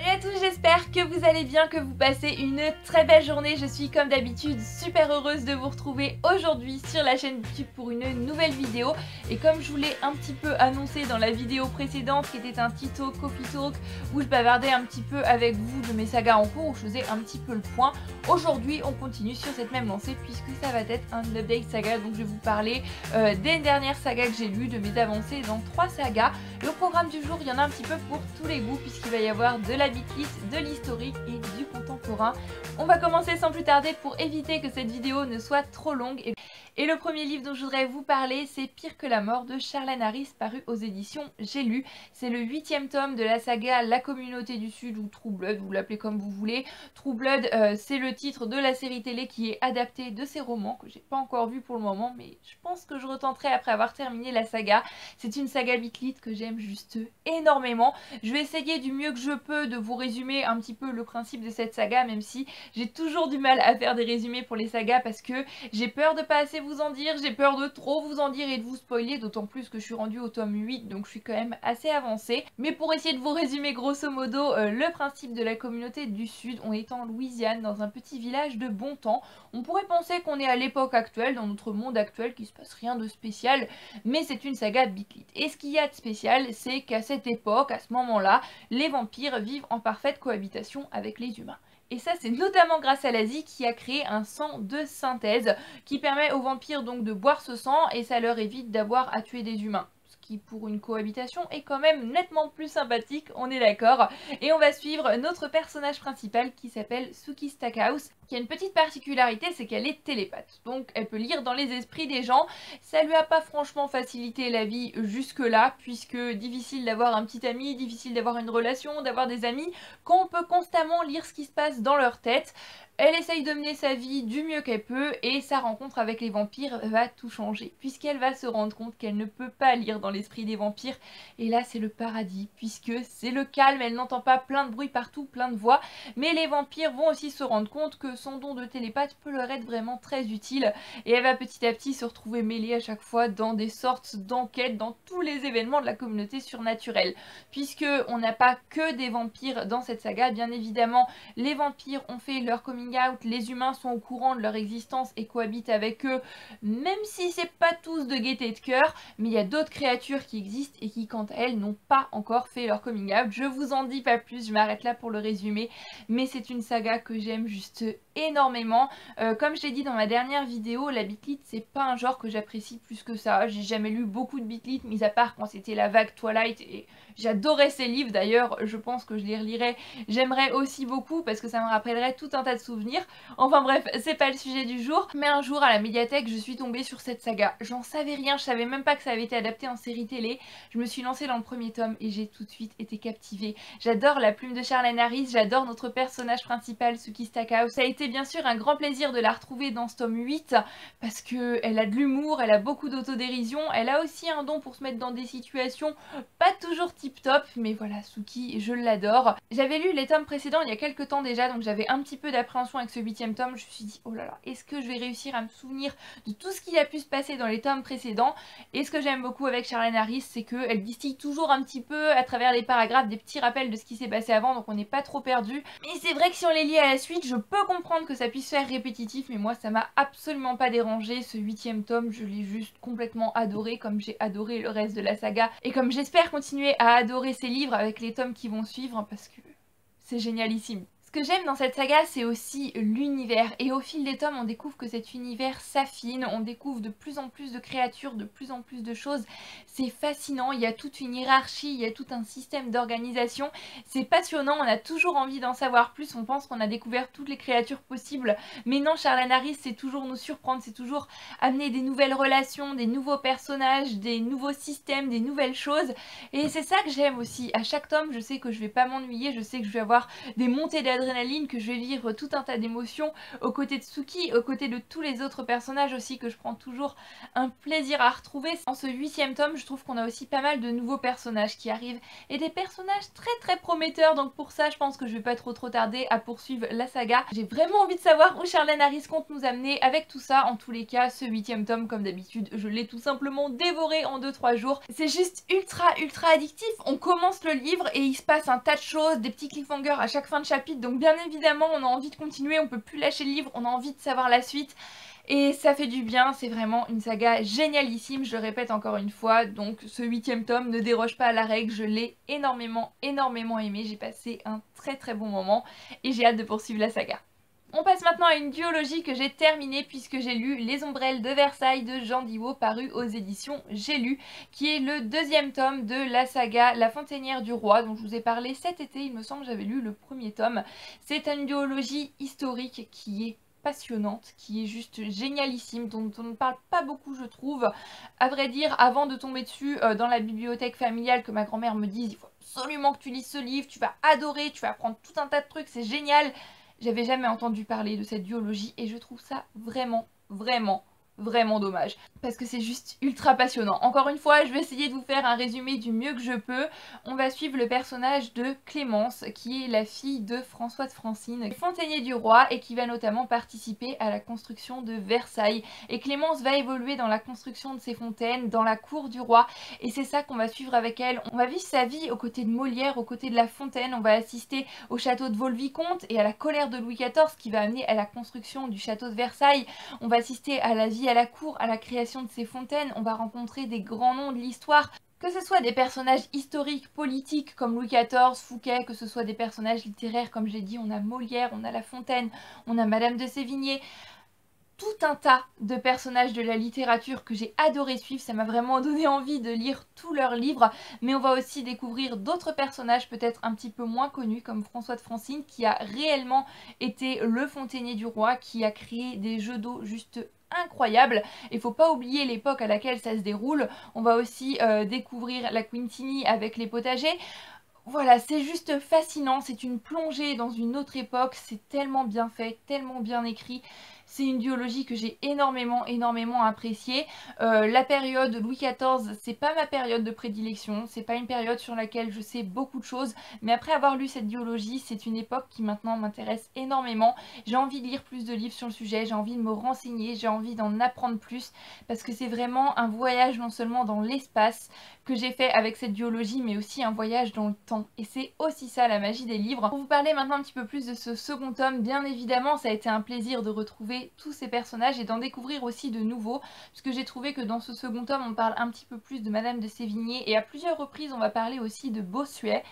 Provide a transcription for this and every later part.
Salut à tous, j'espère que vous allez bien, que vous passez une très belle journée. Je suis comme d'habitude super heureuse de vous retrouver aujourd'hui sur la chaîne YouTube pour une nouvelle vidéo. Et comme je vous l'ai un petit peu annoncé dans la vidéo précédente qui était un Tito Coffee Talk où je bavardais un petit peu avec vous de mes sagas en cours, où je faisais un petit peu le point, aujourd'hui on continue sur cette même lancée puisque ça va être un update saga. Donc je vais vous parler des dernières sagas que j'ai lues, de mes avancées dans 3 sagas. Le programme du jour, il y en a un petit peu pour tous les goûts puisqu'il va y avoir de la beatlist, de l'historique et du contemporain. On va commencer sans plus tarder pour éviter que cette vidéo ne soit trop longue. Et le premier livre dont je voudrais vous parler, c'est Pire que la mort de Charlène Harris, paru aux éditions J'ai lu. C'est le 8e tome de la saga La Communauté du Sud, ou True Blood, vous l'appelez comme vous voulez. True Blood, c'est le titre de la série télé qui est adaptée de ces romans, que j'ai pas encore vu pour le moment, mais je pense que je retenterai après avoir terminé la saga. C'est une saga beatlit que j'aime juste énormément. Je vais essayer du mieux que je peux de vous résumer un petit peu le principe de cette saga, même si j'ai toujours du mal à faire des résumés pour les sagas parce que j'ai peur de pas assez vous en dire, j'ai peur de trop vous en dire et de vous spoiler, d'autant plus que je suis rendue au tome 8, donc je suis quand même assez avancée. Mais pour essayer de vous résumer grosso modo le principe de La Communauté du Sud, on est en Louisiane, dans un petit village de bon temps. On pourrait penser qu'on est à l'époque actuelle, dans notre monde actuel, qu'il se passe rien de spécial, mais c'est une saga beatlit. Et ce qu'il y a de spécial, c'est qu'à cette époque, à ce moment-là, les vampires vivent en parfaite cohabitation avec les humains. Et ça, c'est notamment grâce à l'Asie qui a créé un sang de synthèse qui permet aux vampires donc de boire ce sang et ça leur évite d'avoir à tuer des humains. Ce qui pour une cohabitation est quand même nettement plus sympathique, on est d'accord. Et on va suivre notre personnage principal qui s'appelle Sookie Stackhouse, qui a une petite particularité, c'est qu'elle est télépathe. Donc elle peut lire dans les esprits des gens. Ça lui a pas franchement facilité la vie jusque-là, puisque difficile d'avoir un petit ami, difficile d'avoir une relation, d'avoir des amis, quand on peut constamment lire ce qui se passe dans leur tête. Elle essaye de mener sa vie du mieux qu'elle peut et sa rencontre avec les vampires va tout changer, puisqu'elle va se rendre compte qu'elle ne peut pas lire dans l'esprit des vampires. Et là c'est le paradis, puisque c'est le calme, elle n'entend pas plein de bruit partout, plein de voix, mais les vampires vont aussi se rendre compte que son don de télépathe peut leur être vraiment très utile et elle va petit à petit se retrouver mêlée à chaque fois dans des sortes d'enquêtes dans tous les événements de la communauté surnaturelle, puisque on n'a pas que des vampires dans cette saga. Bien évidemment les vampires ont fait leur coming out, les humains sont au courant de leur existence et cohabitent avec eux, même si c'est pas tous de gaieté de cœur, mais il y a d'autres créatures qui existent et qui quant à elles n'ont pas encore fait leur coming out. Je vous en dis pas plus, je m'arrête là pour le résumé, mais c'est une saga que j'aime juste énormément. Comme je l'ai dit dans ma dernière vidéo, la beatlit c'est pas un genre que j'apprécie plus que ça. J'ai jamais lu beaucoup de beatlit, mis à part quand c'était la vague Twilight et j'adorais ces livres. D'ailleurs je pense que je les relirais, j'aimerais aussi beaucoup parce que ça me rappellerait tout un tas de souvenirs. Enfin bref, c'est pas le sujet du jour. Mais un jour à la médiathèque je suis tombée sur cette saga, j'en savais rien, je savais même pas que ça avait été adapté en série télé. Je me suis lancée dans le premier tome et j'ai tout de suite été captivée. J'adore la plume de Charlène Harris, j'adore notre personnage principal Sookie Stackhouse. Ça a été bien sûr un grand plaisir de la retrouver dans ce tome 8 parce qu'elle a de l'humour, elle a beaucoup d'autodérision, elle a aussi un don pour se mettre dans des situations pas toujours tip top, mais voilà, Sookie, je l'adore. J'avais lu les tomes précédents il y a quelques temps déjà, donc j'avais un petit peu d'appréhension avec ce 8e tome. Je me suis dit oh là là, est-ce que je vais réussir à me souvenir de tout ce qui a pu se passer dans les tomes précédents? Et ce que j'aime beaucoup avec Charlène Harris, c'est qu'elle distille toujours un petit peu à travers les paragraphes des petits rappels de ce qui s'est passé avant, donc on n'est pas trop perdu. Mais c'est vrai que si on les lit à la suite, je peux comprendre que ça puisse faire répétitif, mais moi ça m'a absolument pas dérangé. Ce 8e tome, je l'ai juste complètement adoré, comme j'ai adoré le reste de la saga, et comme j'espère continuer à adorer ces livres avec les tomes qui vont suivre, parce que c'est génialissime. Ce que j'aime dans cette saga, c'est aussi l'univers, et au fil des tomes on découvre que cet univers s'affine, on découvre de plus en plus de créatures, de plus en plus de choses. C'est fascinant, il y a toute une hiérarchie, il y a tout un système d'organisation, c'est passionnant, on a toujours envie d'en savoir plus, on pense qu'on a découvert toutes les créatures possibles, mais non, Charlène Harris c'est toujours nous surprendre, c'est toujours amener des nouvelles relations, des nouveaux personnages, des nouveaux systèmes, des nouvelles choses, et c'est ça que j'aime aussi. À chaque tome je sais que je vais pas m'ennuyer, je sais que je vais avoir des montées d'adrénaline d'adrénaline, que je vais vivre tout un tas d'émotions aux côtés de Suki, aux côtés de tous les autres personnages aussi que je prends toujours un plaisir à retrouver. En ce 8e tome, je trouve qu'on a aussi pas mal de nouveaux personnages qui arrivent et des personnages très prometteurs, donc pour ça je pense que je vais pas trop tarder à poursuivre la saga. J'ai vraiment envie de savoir où Charlène Harris compte nous amener avec tout ça. En tous les cas, ce 8e tome, comme d'habitude, je l'ai tout simplement dévoré en 2-3 jours. C'est juste ultra addictif. On commence le livre et il se passe un tas de choses, des petits cliffhangers à chaque fin de chapitre, donc bien évidemment on a envie de continuer, on peut plus lâcher le livre, on a envie de savoir la suite. Et ça fait du bien, c'est vraiment une saga génialissime, je le répète encore une fois, donc ce 8e tome ne déroge pas à la règle, je l'ai énormément aimé, j'ai passé un très bon moment et j'ai hâte de poursuivre la saga. On passe maintenant à une duologie que j'ai terminée puisque j'ai lu Les Ombrelles de Versailles de Jean Diwo, paru aux éditions J'ai lu, qui est le 2e tome de la saga La Fontainière du Roi, dont je vous ai parlé cet été, il me semble que j'avais lu le 1er tome. C'est une duologie historique qui est passionnante, qui est juste génialissime, dont on ne parle pas beaucoup je trouve. À vrai dire, avant de tomber dessus dans la bibliothèque familiale, que ma grand-mère me dise il faut absolument que tu lises ce livre, tu vas adorer, tu vas apprendre tout un tas de trucs, c'est génial. J'avais jamais entendu parler de cette duologie et je trouve ça vraiment dommage parce que c'est juste ultra passionnant. Encore une fois, je vais essayer de vous faire un résumé du mieux que je peux. On va suivre le personnage de Clémence qui est la fille de François de Francine, fontainier du roi et qui va notamment participer à la construction de Versailles. Et Clémence va évoluer dans la construction de ces fontaines, dans la cour du roi, et c'est ça qu'on va suivre avec elle. On va vivre sa vie aux côtés de Molière, aux côtés de La Fontaine, on va assister au château de Vaux-le-Vicomte et à la colère de Louis XIV qui va amener à la construction du château de Versailles. On va assister à la vie à la cour, à la création de ces fontaines, on va rencontrer des grands noms de l'histoire, que ce soit des personnages historiques, politiques comme Louis XIV, Fouquet, que ce soit des personnages littéraires comme j'ai dit, on a Molière, on a La Fontaine, on a Madame de Sévigné, tout un tas de personnages de la littérature que j'ai adoré suivre, ça m'a vraiment donné envie de lire tous leurs livres, mais on va aussi découvrir d'autres personnages peut-être un petit peu moins connus comme François de Francine qui a réellement été le fontainier du roi, qui a créé des jeux d'eau juste incroyable. Il faut pas oublier l'époque à laquelle ça se déroule. On va aussi découvrir la Quintini avec les potagers. Voilà, c'est juste fascinant, c'est une plongée dans une autre époque, c'est tellement bien fait, tellement bien écrit. C'est une duologie que j'ai énormément appréciée. La période Louis XIV, c'est pas ma période de prédilection, c'est pas une période sur laquelle je sais beaucoup de choses, mais après avoir lu cette duologie, c'est une époque qui maintenant m'intéresse énormément. J'ai envie de lire plus de livres sur le sujet, j'ai envie de me renseigner, j'ai envie d'en apprendre plus, parce que c'est vraiment un voyage non seulement dans l'espace que j'ai fait avec cette duologie, mais aussi un voyage dans le temps. Et c'est aussi ça la magie des livres. Pour vous parler maintenant un petit peu plus de ce second tome, bien évidemment ça a été un plaisir de retrouver tous ces personnages et d'en découvrir aussi de nouveaux, puisque j'ai trouvé que dans ce second tome on parle un petit peu plus de Madame de Sévigné et à plusieurs reprises on va parler aussi de Bossuet.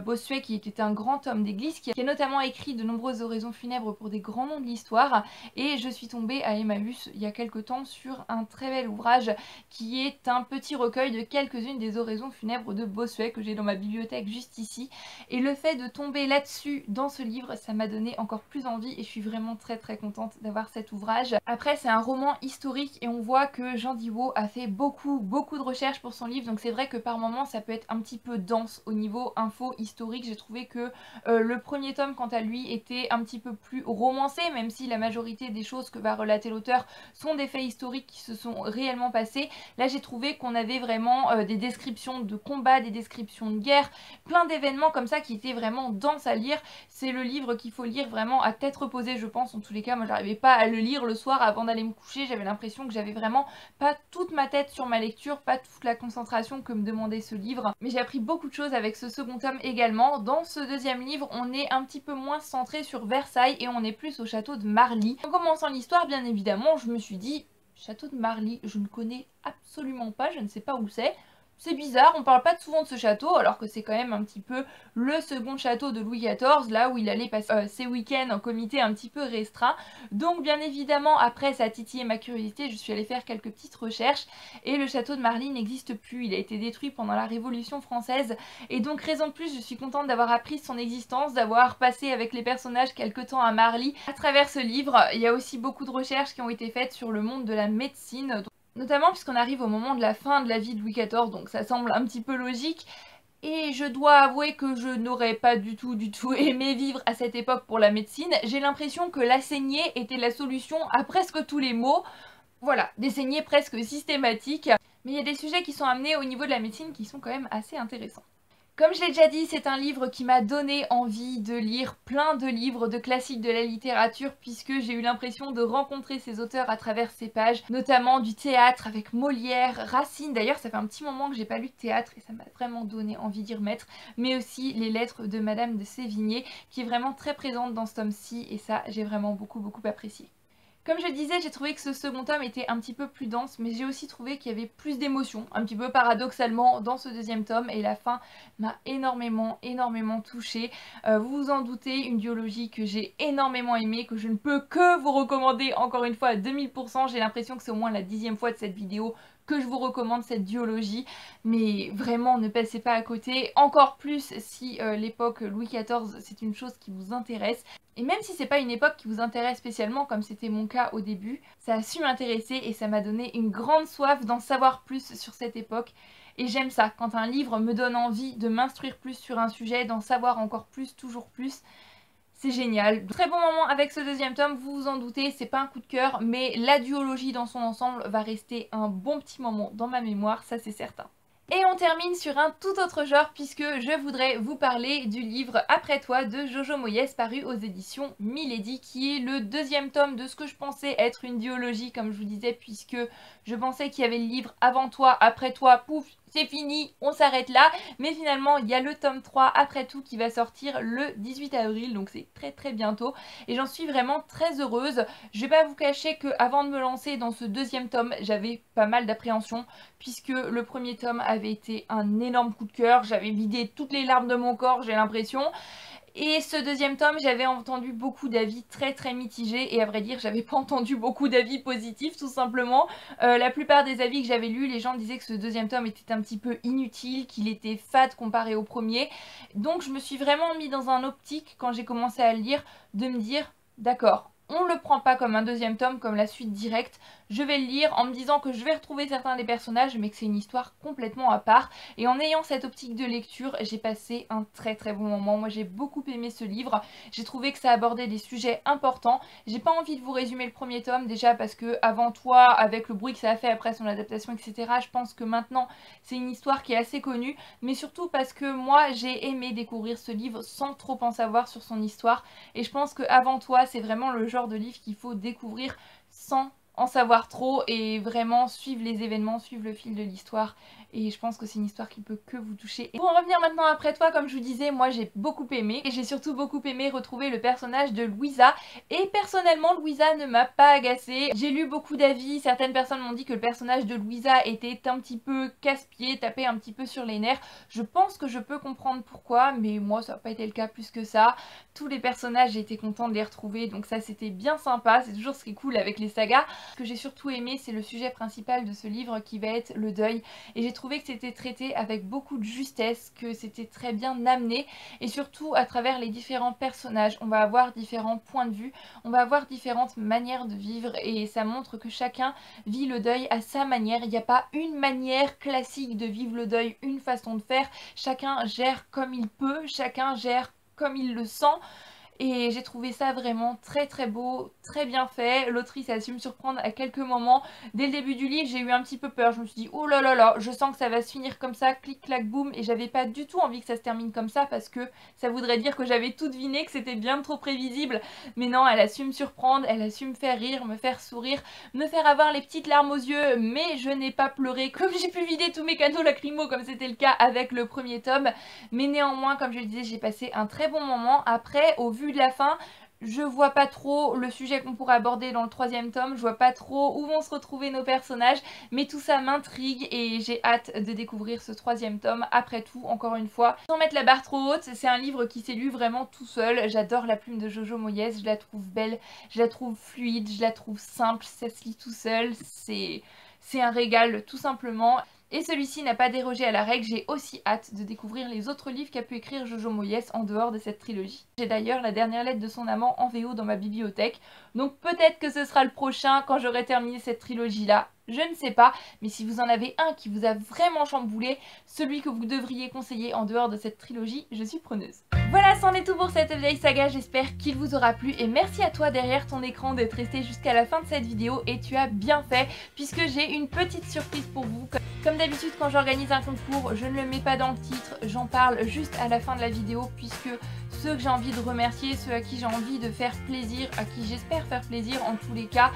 Bossuet qui était un grand homme d'église qui a notamment écrit de nombreuses oraisons funèbres pour des grands noms de l'histoire, et je suis tombée à Emmaüs il y a quelque temps sur un très bel ouvrage qui est un petit recueil de quelques-unes des oraisons funèbres de Bossuet que j'ai dans ma bibliothèque juste ici, et le fait de tomber là-dessus dans ce livre, ça m'a donné encore plus envie et je suis vraiment très contente d'avoir cet ouvrage. Après c'est un roman historique et on voit que Jean Diwo a fait beaucoup de recherches pour son livre, donc c'est vrai que par moments ça peut être un petit peu dense au niveau info historique. J'ai trouvé que le premier tome quant à lui était un petit peu plus romancé, même si la majorité des choses que va relater l'auteur sont des faits historiques qui se sont réellement passés. Là j'ai trouvé qu'on avait vraiment des descriptions de combats, des descriptions de guerre, plein d'événements comme ça qui étaient vraiment denses à lire. C'est le livre qu'il faut lire vraiment à tête reposée je pense. En tous les cas moi j'arrivais pas à le lire le soir avant d'aller me coucher, j'avais l'impression que j'avais vraiment pas toute ma tête sur ma lecture, pas toute la concentration que me demandait ce livre, mais j'ai appris beaucoup de choses avec ce second tome également. Dans ce deuxième livre on est un petit peu moins centré sur Versailles et on est plus au château de Marly. En commençant l'histoire bien évidemment je me suis dit château de Marly, je ne connais absolument pas, je ne sais pas où c'est. C'est bizarre, on parle pas souvent de ce château alors que c'est quand même un petit peu le second château de Louis XIV, là où il allait passer ses week-ends en comité un petit peu restreint. Donc bien évidemment après ça a titillé ma curiosité, je suis allée faire quelques petites recherches et le château de Marly n'existe plus, il a été détruit pendant la Révolution française et donc raison de plus je suis contente d'avoir appris son existence, d'avoir passé avec les personnages quelques temps à Marly. À travers ce livre, il y a aussi beaucoup de recherches qui ont été faites sur le monde de la médecine, notamment puisqu'on arrive au moment de la fin de la vie de Louis XIV, donc ça semble un petit peu logique. Et je dois avouer que je n'aurais pas du tout aimé vivre à cette époque pour la médecine. J'ai l'impression que la saignée était la solution à presque tous les maux. Voilà, des saignées presque systématiques. Mais il y a des sujets qui sont amenés au niveau de la médecine qui sont quand même assez intéressants. Comme je l'ai déjà dit, c'est un livre qui m'a donné envie de lire plein de livres de classiques de la littérature puisque j'ai eu l'impression de rencontrer ces auteurs à travers ces pages, notamment du théâtre avec Molière, Racine. D'ailleurs, ça fait un petit moment que j'ai pas lu de théâtre et ça m'a vraiment donné envie d'y remettre, mais aussi les lettres de Madame de Sévigné qui est vraiment très présente dans ce tome-ci et ça, j'ai vraiment beaucoup apprécié. Comme je le disais, j'ai trouvé que ce second tome était un petit peu plus dense, mais j'ai aussi trouvé qu'il y avait plus d'émotions, un petit peu paradoxalement, dans ce deuxième tome, et la fin m'a énormément touchée. Vous vous en doutez, une duologie que j'ai énormément aimée, que je ne peux que vous recommander encore une fois à 2000%. J'ai l'impression que c'est au moins la 10e fois de cette vidéo que je vous recommande cette duologie, mais vraiment ne passez pas à côté, encore plus si l'époque Louis XIV c'est une chose qui vous intéresse. Et même si c'est pas une époque qui vous intéresse spécialement comme c'était mon cas au début, ça a su m'intéresser et ça m'a donné une grande soif d'en savoir plus sur cette époque. Et j'aime ça, quand un livre me donne envie de m'instruire plus sur un sujet, d'en savoir encore plus, toujours plus. C'est génial. Très bon moment avec ce deuxième tome, vous vous en doutez, c'est pas un coup de cœur, mais la duologie dans son ensemble va rester un bon petit moment dans ma mémoire, ça c'est certain. Et on termine sur un tout autre genre puisque je voudrais vous parler du livre Après toi de Jojo Moyes paru aux éditions Milady qui est le deuxième tome de ce que je pensais être une duologie comme je vous disais puisque je pensais qu'il y avait le livre Avant toi, Après toi, pouf, c'est fini, on s'arrête là. Mais finalement, il y a le tome 3 après tout qui va sortir le 18 avril, donc c'est très bientôt. Et j'en suis vraiment très heureuse. Je vais pas vous cacher que avant de me lancer dans ce deuxième tome, j'avais pas mal d'appréhension puisque le premier tome avait été un énorme coup de cœur. J'avais vidé toutes les larmes de mon corps, j'ai l'impression. Et ce deuxième tome, j'avais entendu beaucoup d'avis très mitigés et à vrai dire, j'avais pas entendu beaucoup d'avis positifs tout simplement. La plupart des avis que j'avais lus, les gens disaient que ce deuxième tome était un petit peu inutile, qu'il était fade comparé au premier. Donc je me suis vraiment mis dans un optique quand j'ai commencé à le lire de me dire d'accord. On ne le prend pas comme un deuxième tome, comme la suite directe. Je vais le lire en me disant que je vais retrouver certains des personnages, mais que c'est une histoire complètement à part. Et en ayant cette optique de lecture, j'ai passé un très bon moment. Moi, j'ai beaucoup aimé ce livre. J'ai trouvé que ça abordait des sujets importants. J'ai pas envie de vous résumer le premier tome, déjà parce que Avant toi, avec le bruit que ça a fait après son adaptation, etc., je pense que maintenant, c'est une histoire qui est assez connue. Mais surtout parce que moi, j'ai aimé découvrir ce livre sans trop en savoir sur son histoire. Et je pense que Avant toi, c'est vraiment le genre de livre qu'il faut découvrir sans en savoir trop et vraiment suivre les événements, suivre le fil de l'histoire. Et je pense que c'est une histoire qui peut que vous toucher. Et pour en revenir maintenant après toi, comme je vous disais, moi j'ai beaucoup aimé. Et j'ai surtout beaucoup aimé retrouver le personnage de Louisa. Et personnellement, Louisa ne m'a pas agacée. J'ai lu beaucoup d'avis, certaines personnes m'ont dit que le personnage de Louisa était un petit peu casse-pied, tapé un petit peu sur les nerfs. Je pense que je peux comprendre pourquoi, mais moi ça n'a pas été le cas plus que ça. Tous les personnages, j'ai été contente de les retrouver, donc ça c'était bien sympa. C'est toujours ce qui est cool avec les sagas. Ce que j'ai surtout aimé, c'est le sujet principal de ce livre qui va être le deuil. Et j'ai trouvé que c'était traité avec beaucoup de justesse, que c'était très bien amené. Et surtout, à travers les différents personnages, on va avoir différents points de vue, on va avoir différentes manières de vivre. Et ça montre que chacun vit le deuil à sa manière. Il n'y a pas une manière classique de vivre le deuil, une façon de faire. Chacun gère comme il peut, chacun gère comme il le sent. Et j'ai trouvé ça vraiment très beau, très bien fait. L'autrice a su me surprendre à quelques moments. Dès le début du livre, j'ai eu un petit peu peur. Je me suis dit, oh là, je sens que ça va se finir comme ça, clic, clac, boum. Et j'avais pas du tout envie que ça se termine comme ça parce que ça voudrait dire que j'avais tout deviné, que c'était bien trop prévisible. Mais non, elle a su me surprendre, elle a su me faire rire, me faire sourire, me faire avoir les petites larmes aux yeux. Mais je n'ai pas pleuré comme j'ai pu vider tous mes canaux lacrymaux comme c'était le cas avec le premier tome. Mais néanmoins, comme je le disais, j'ai passé un très bon moment. Après, au vu de la fin, je vois pas trop le sujet qu'on pourrait aborder dans le troisième tome, je vois pas trop où vont se retrouver nos personnages, mais tout ça m'intrigue et j'ai hâte de découvrir ce troisième tome. Après tout, encore une fois, sans mettre la barre trop haute, c'est un livre qui s'est lu vraiment tout seul. J'adore la plume de Jojo Moyes, je la trouve belle, je la trouve fluide, je la trouve simple, ça se lit tout seul, c'est un régal tout simplement. Et celui-ci n'a pas dérogé à la règle, j'ai aussi hâte de découvrir les autres livres qu'a pu écrire Jojo Moyes en dehors de cette trilogie. J'ai d'ailleurs La dernière lettre de son amant en VO dans ma bibliothèque, donc peut-être que ce sera le prochain quand j'aurai terminé cette trilogie-là. Je ne sais pas, mais si vous en avez un qui vous a vraiment chamboulé, celui que vous devriez conseiller en dehors de cette trilogie, je suis preneuse. Voilà, c'en est tout pour cette vieille saga, j'espère qu'il vous aura plu et merci à toi derrière ton écran d'être resté jusqu'à la fin de cette vidéo et tu as bien fait puisque j'ai une petite surprise pour vous. Comme d'habitude quand j'organise un concours, je ne le mets pas dans le titre, j'en parle juste à la fin de la vidéo puisque ceux que j'ai envie de remercier, ceux à qui j'ai envie de faire plaisir, à qui j'espère faire plaisir en tous les cas,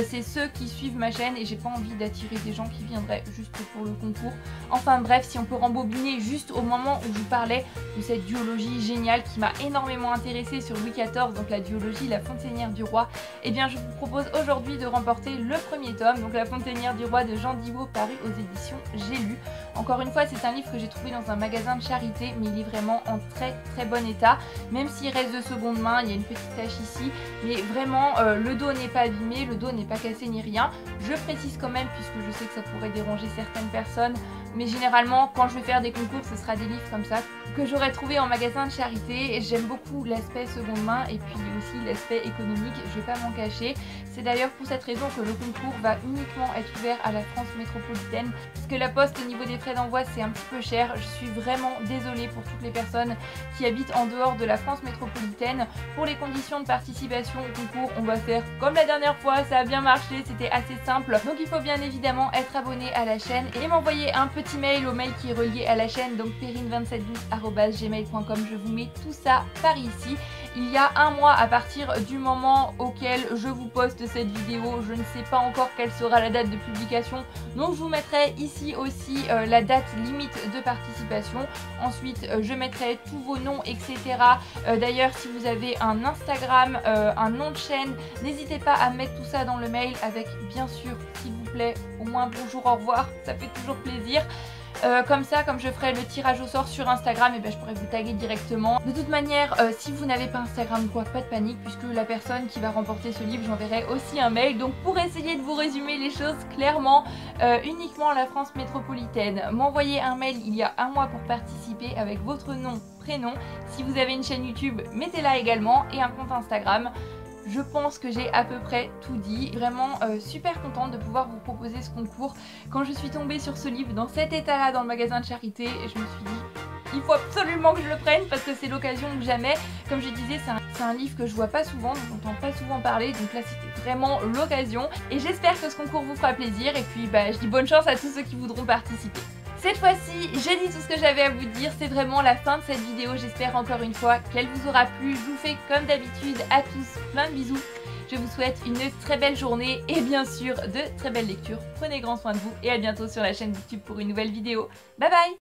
c'est ceux qui suivent ma chaîne et j'ai pas envie d'attirer des gens qui viendraient juste pour le concours. Enfin bref, si on peut rembobiner juste au moment où je vous parlais de cette duologie géniale qui m'a énormément intéressée sur Louis XIV, donc la duologie La Fontainière du Roi, et bien je vous propose aujourd'hui de remporter le premier tome, donc La Fontainière du Roi de Jean Divaud, paru aux éditions J'ai lu. Encore une fois, c'est un livre que j'ai trouvé dans un magasin de charité, mais il est vraiment en très bon état, même s'il reste de seconde main, il y a une petite tache ici, mais vraiment le dos n'est pas abîmé, le dos n'est pas cassé ni rien. Je précise quand même, puisque je sais que ça pourrait déranger certaines personnes, mais généralement quand je vais faire des concours ce sera des livres comme ça que j'aurais trouvé en magasin de charité et j'aime beaucoup l'aspect seconde main et puis aussi l'aspect économique, je vais pas m'en cacher. C'est d'ailleurs pour cette raison que le concours va uniquement être ouvert à la France métropolitaine parce que la poste au niveau des frais d'envoi c'est un petit peu cher. Je suis vraiment désolée pour toutes les personnes qui habitent en dehors de la France métropolitaine. Pour les conditions de participation au concours, on va faire comme la dernière fois, ça a bien marché, c'était assez simple. Donc il faut bien évidemment être abonné à la chaîne et m'envoyer un petit mail au mail qui est relié à la chaîne, donc perrine2712@gmail.com. Je vous mets tout ça par ici. Il y a un mois à partir du moment auquel je vous poste cette vidéo, je ne sais pas encore quelle sera la date de publication, donc je vous mettrai ici aussi la date limite de participation. Ensuite je mettrai tous vos noms etc. D'ailleurs si vous avez un Instagram, un nom de chaîne, n'hésitez pas à mettre tout ça dans le mail avec bien sûr s'il vous plaît au moins bonjour au revoir, ça fait toujours plaisir. Comme ça, comme je ferai le tirage au sort sur Instagram, et ben je pourrais vous taguer directement. De toute manière, si vous n'avez pas Instagram, quoi, pas de panique, puisque la personne qui va remporter ce livre, j'enverrai aussi un mail. Donc pour essayer de vous résumer les choses clairement, uniquement la France métropolitaine, m'envoyez un mail il y a un mois pour participer avec votre nom, prénom. Si vous avez une chaîne YouTube, mettez-la également et un compte Instagram. Je pense que j'ai à peu près tout dit. Vraiment super contente de pouvoir vous proposer ce concours. Quand je suis tombée sur ce livre dans cet état-là dans le magasin de charité, je me suis dit il faut absolument que je le prenne parce que c'est l'occasion que jamais. Comme je disais, c'est un livre que je vois pas souvent, dont j'entends pas souvent parler, donc là c'était vraiment l'occasion. Et j'espère que ce concours vous fera plaisir et puis bah, je dis bonne chance à tous ceux qui voudront participer. Cette fois-ci, j'ai dit tout ce que j'avais à vous dire, c'est vraiment la fin de cette vidéo, j'espère encore une fois qu'elle vous aura plu. Je vous fais comme d'habitude à tous plein de bisous, je vous souhaite une très belle journée et bien sûr de très belles lectures. Prenez grand soin de vous et à bientôt sur la chaîne YouTube pour une nouvelle vidéo. Bye bye.